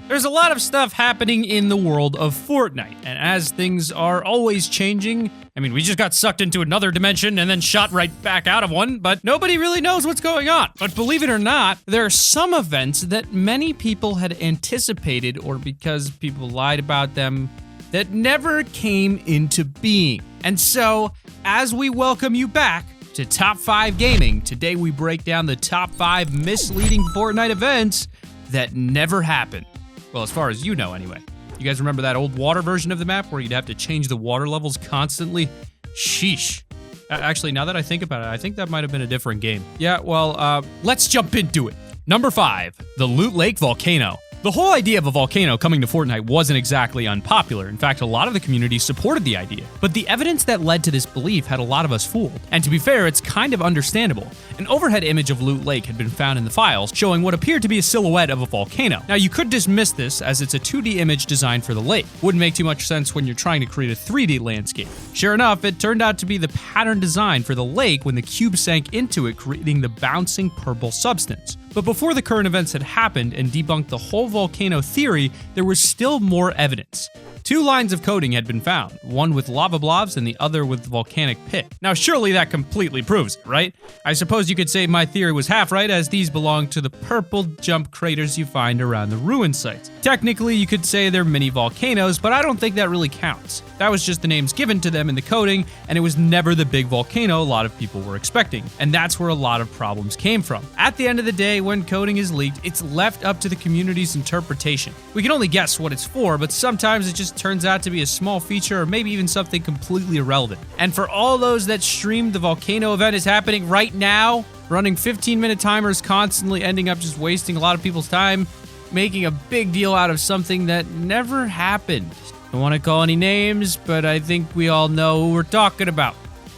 There's a lot of stuff happening in the world of Fortnite, and as things are always changing, I mean, we just got sucked into another dimension and then shot right back out of one, but nobody really knows what's going on. But believe it or not, there are some events that many people had anticipated, or because people lied about them, that never came into being. And so, as we welcome you back to Top 5 Gaming, today we break down the top 5 misleading Fortnite events that never happened. Well, as far as you know, anyway. You guys remember that old water version of the map where you'd have to change the water levels constantly? Sheesh. Actually, now that I think about it, I think that might have been a different game. Yeah, well, let's jump into it. Number 5, the Loot Lake Volcano. The whole idea of a volcano coming to Fortnite wasn't exactly unpopular. In fact, a lot of the community supported the idea. But the evidence that led to this belief had a lot of us fooled. And to be fair, it's kind of understandable. An overhead image of Loot Lake had been found in the files, showing what appeared to be a silhouette of a volcano. Now, you could dismiss this as it's a 2D image designed for the lake. Wouldn't make too much sense when you're trying to create a 3D landscape. Sure enough, it turned out to be the pattern design for the lake when the cube sank into it, creating the bouncing purple substance. But before the current events had happened and debunked the whole volcano theory, there was still more evidence. 2 lines of coding had been found, one with lava blobs and the other with volcanic pit. Now surely that completely proves it, right? I suppose you could say my theory was half right, as these belong to the purple jump craters you find around the ruin sites. Technically, you could say they're mini volcanoes, but I don't think that really counts. That was just the names given to them in the coding, and it was never the big volcano a lot of people were expecting. And that's where a lot of problems came from. At the end of the day, when coding is leaked, it's left up to the community's interpretation. We can only guess what it's for, but sometimes it just turns out to be a small feature or maybe even something completely irrelevant. And for all those that streamed the volcano event is happening right now, running 15-minute timers, constantly ending up just wasting a lot of people's time, making a big deal out of something that never happened. Don't want to call any names, but I think we all know who we're talking about.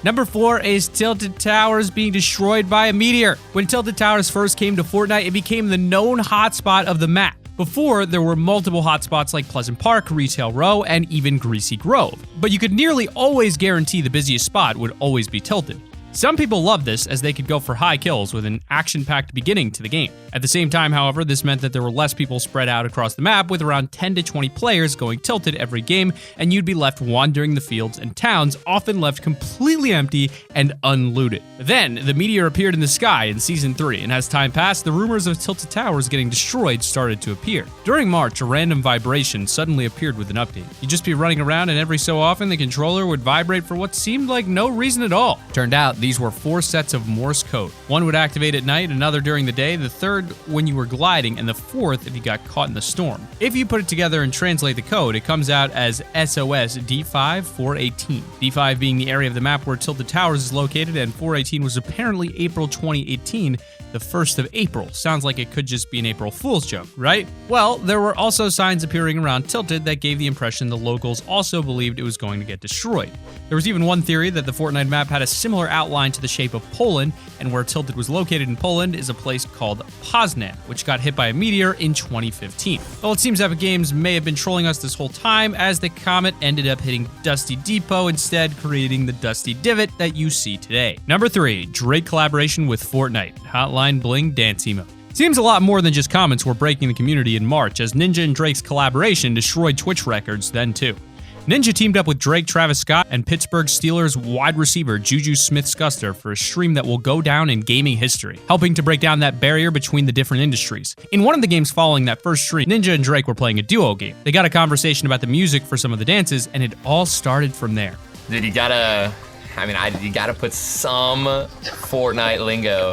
Number 4 is Tilted Towers being destroyed by a meteor. When Tilted Towers first came to Fortnite, it became the known hotspot of the map. Before, there were multiple hotspots like Pleasant Park, Retail Row, and even Greasy Grove. But you could nearly always guarantee the busiest spot would always be tilted. Some people loved this, as they could go for high kills with an action-packed beginning to the game. At the same time, however, this meant that there were less people spread out across the map, with around 10 to 20 players going tilted every game, and you'd be left wandering the fields and towns, often left completely empty and unlooted. Then, the meteor appeared in the sky in Season 3, and as time passed, the rumors of Tilted Towers getting destroyed started to appear. During March, a random vibration suddenly appeared with an update. You'd just be running around, and every so often, the controller would vibrate for what seemed like no reason at all. Turned out, these were 4 sets of Morse code. One would activate at night, another during the day, the third when you were gliding, and the fourth if you got caught in the storm. If you put it together and translate the code, it comes out as SOS D5 418. D5 being the area of the map where Tilted Towers is located, and 418 was apparently April 2018, the 1st of April. Sounds like it could just be an April Fool's joke, right? Well, there were also signs appearing around Tilted that gave the impression the locals also believed it was going to get destroyed. There was even one theory that the Fortnite map had a similar outline to the shape of Poland, and where Tilted was located in Poland is a place called Poznan, which got hit by a meteor in 2015. Well, it seems Epic Games may have been trolling us this whole time, as the comet ended up hitting Dusty Depot instead, creating the Dusty Divot that you see today. Number 3, Drake collaboration with Fortnite, Hotline Bling dance emote. Seems a lot more than just comments were breaking the community in March, as Ninja and Drake's collaboration destroyed Twitch records then too. Ninja teamed up with Drake, Travis Scott, and Pittsburgh Steelers wide receiver Juju Smith-Schuster for a stream that will go down in gaming history, helping to break down that barrier between the different industries. In one of the games following that first stream, Ninja and Drake were playing a duo game. They got a conversation about the music for some of the dances, and it all started from there. Dude, you gotta put some Fortnite lingo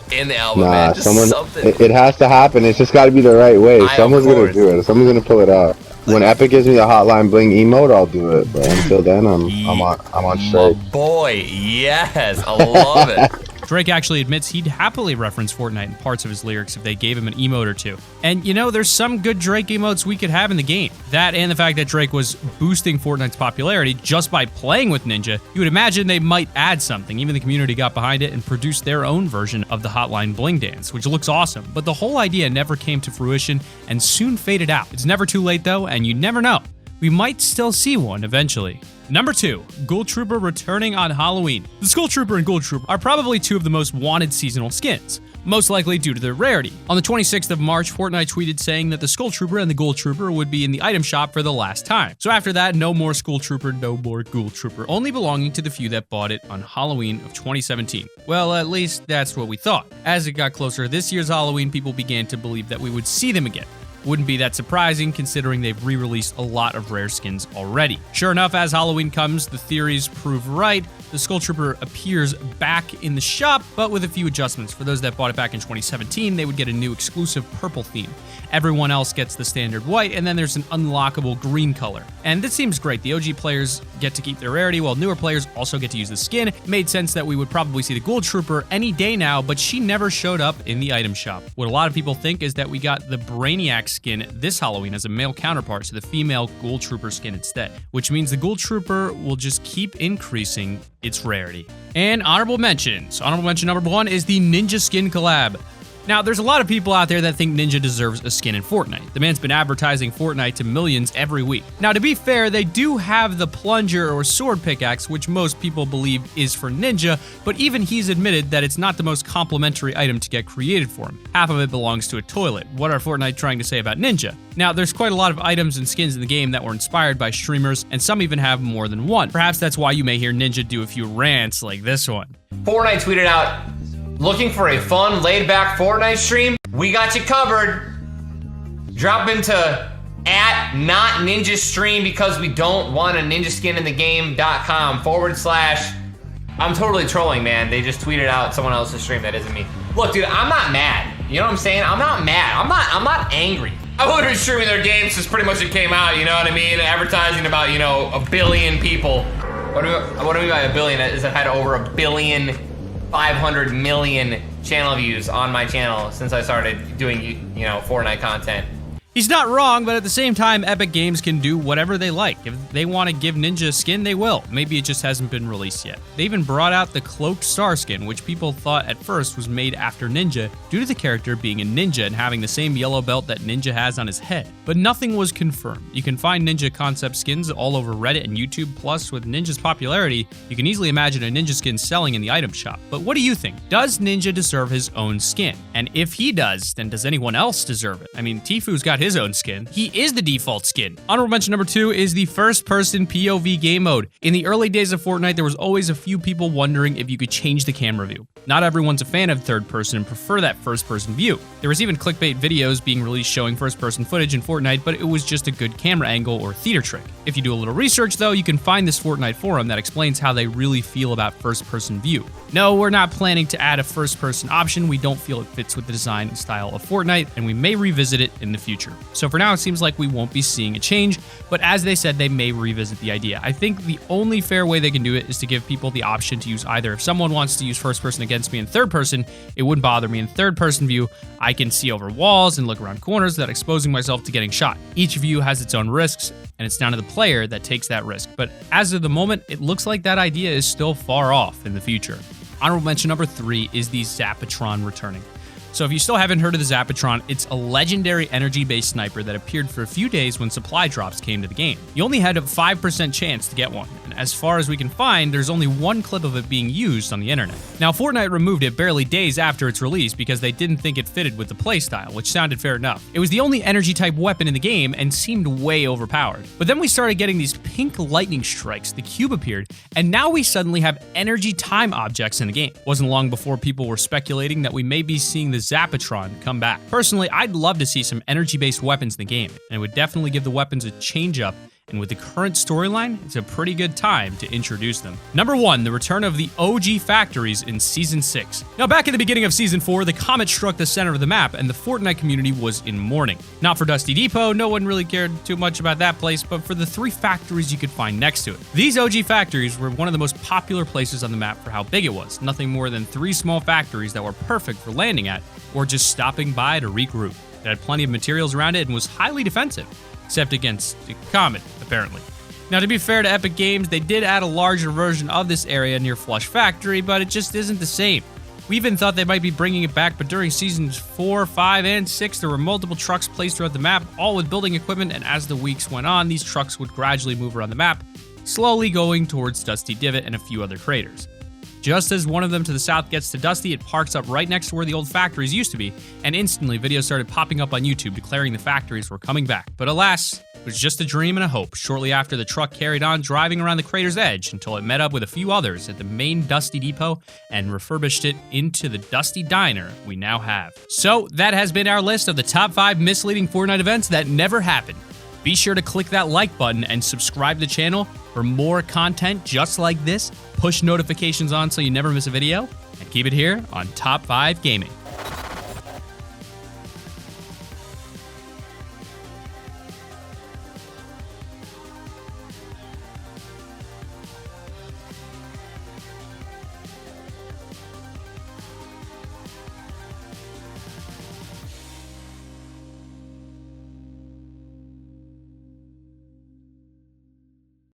in the album, man. Just something. It has to happen. It's just got to be the right way. Someone's gonna do it. Someone's gonna pull it out. When Epic gives me a Hotline Bling emote, I'll do it. But until then, I'm on strike. My boy, yes, I love it. Drake actually admits he'd happily reference Fortnite in parts of his lyrics if they gave him an emote or two. And you know, there's some good Drake emotes we could have in the game. That and the fact that Drake was boosting Fortnite's popularity just by playing with Ninja, you would imagine they might add something. Even the community got behind it and produced their own version of the Hotline Bling dance, which looks awesome. But the whole idea never came to fruition and soon faded out. It's never too late though, and you never know. We might still see one eventually. Number 2, Ghoul Trooper returning on Halloween. The Skull Trooper and Ghoul Trooper are probably two of the most wanted seasonal skins. most likely due to their rarity. On the 26th of March, Fortnite tweeted saying that the Skull Trooper and the Ghoul Trooper would be in the item shop for the last time. So after that, no more Skull Trooper, no more Ghoul Trooper, only belonging to the few that bought it on Halloween of 2017. Well, at least that's what we thought. As it got closer to this year's Halloween, people began to believe that we would see them again. Wouldn't be that surprising considering they've re-released a lot of rare skins already. Sure enough, as Halloween comes, the theories prove right. The Skull Trooper appears back in the shop, but with a few adjustments. For those that bought it back in 2017, they would get a new exclusive purple theme. Everyone else gets the standard white, and then there's an unlockable green color. And this seems great. The OG players get to keep their rarity, while newer players also get to use the skin. It made sense that we would probably see the Ghoul Trooper any day now, but she never showed up in the item shop. What a lot of people think is that we got the Brainiac skin this Halloween as a male counterpart to the female Ghoul Trooper skin instead, which means the Ghoul Trooper will just keep increasing its rarity. And honorable mentions. Honorable mention number 1 is the Ninja skin collab. Now, there's a lot of people out there that think Ninja deserves a skin in Fortnite. The man's been advertising Fortnite to millions every week. Now, to be fair, they do have the plunger or sword pickaxe, which most people believe is for Ninja, but even he's admitted that it's not the most complimentary item to get created for him. Half of it belongs to a toilet. What are Fortnite trying to say about Ninja? Now, there's quite a lot of items and skins in the game that were inspired by streamers, and some even have more than one. Perhaps that's why you may hear Ninja do a few rants like this one. Fortnite tweeted out, "Looking for a fun, laid-back Fortnite stream? We got you covered. Drop into @NotNinjaStream because we don't want a ninja skin in the game.com / I'm totally trolling, man. They just tweeted out someone else's stream that isn't me. Look, dude, I'm not mad. You know what I'm saying? I'm not mad. I'm not angry. I would have been streaming their game since pretty much it came out, you know what I mean? Advertising about, you know, 1 billion people. What do I mean by 1 billion? Is it had over 1,500 million channel views on my channel since I started doing, you know, Fortnite content. He's not wrong, but at the same time, Epic Games can do whatever they like. If they want to give Ninja a skin, they will. Maybe it just hasn't been released yet. They even brought out the Cloaked Star skin, which people thought at first was made after Ninja due to the character being a ninja and having the same yellow belt that Ninja has on his head. But nothing was confirmed. You can find Ninja concept skins all over Reddit and YouTube, plus with Ninja's popularity, you can easily imagine a Ninja skin selling in the item shop. But what do you think? Does Ninja deserve his own skin? And if he does, then does anyone else deserve it? I mean, Tifu's got his own skin. He is the default skin. Honorable mention number 2 is the first-person POV game mode. In the early days of Fortnite, there was always a few people wondering if you could change the camera view. Not everyone's a fan of third person and prefer that first-person view. There was even clickbait videos being released showing first-person footage in Fortnite, but it was just a good camera angle or theater trick. If you do a little research, though, you can find this Fortnite forum that explains how they really feel about first-person view. No, we're not planning to add a first-person option. We don't feel it fits with the design and style of Fortnite, and we may revisit it in the future. So for now, it seems like we won't be seeing a change, but as they said, they may revisit the idea. I think the only fair way they can do it is to give people the option to use either. If someone wants to use first person against me in third person, it wouldn't bother me in third person view. I can see over walls and look around corners without exposing myself to getting shot. Each view has its own risks, and it's down to the player that takes that risk. But as of the moment, it looks like that idea is still far off in the future. Honorable mention number 3 is the Zapatron returning. So if you still haven't heard of the Zapatron, it's a legendary energy-based sniper that appeared for a few days when supply drops came to the game. You only had a 5% chance to get one, and as far as we can find, there's only one clip of it being used on the internet. Now, Fortnite removed it barely days after its release because they didn't think it fitted with the playstyle, which sounded fair enough. It was the only energy-type weapon in the game and seemed way overpowered. But then we started getting these pink lightning strikes, the cube appeared, and now we suddenly have energy time objects in the game. It wasn't long before people were speculating that we may be seeing the Zapatron come back. Personally, I'd love to see some energy-based weapons in the game, and it would definitely give the weapons a change-up, and with the current storyline, it's a pretty good time to introduce them. Number 1, the return of the OG factories in Season 6. Now, back at the beginning of Season 4, the comet struck the center of the map, and the Fortnite community was in mourning. Not for Dusty Depot, no one really cared too much about that place, but for the 3 factories you could find next to it. These OG factories were one of the most popular places on the map for how big it was. Nothing more than 3 small factories that were perfect for landing at, or just stopping by to regroup. It had plenty of materials around it and was highly defensive, except against the comet, apparently. Now, to be fair to Epic Games, they did add a larger version of this area near Flush Factory, but it just isn't the same. We even thought they might be bringing it back, but during Seasons 4, 5, and 6, there were multiple trucks placed throughout the map, all with building equipment, and as the weeks went on, these trucks would gradually move around the map, slowly going towards Dusty Divot and a few other craters. Just as one of them to the south gets to Dusty, it parks up right next to where the old factories used to be, and instantly videos started popping up on YouTube declaring the factories were coming back. But alas, it was just a dream and a hope shortly after the truck carried on driving around the crater's edge until it met up with a few others at the main Dusty Depot and refurbished it into the Dusty Diner we now have. So that has been our list of the top 5 misleading Fortnite events that never happened. Be sure to click that like button and subscribe to the channel for more content just like this. Push notifications on so you never miss a video, and keep it here on Top 5 Gaming.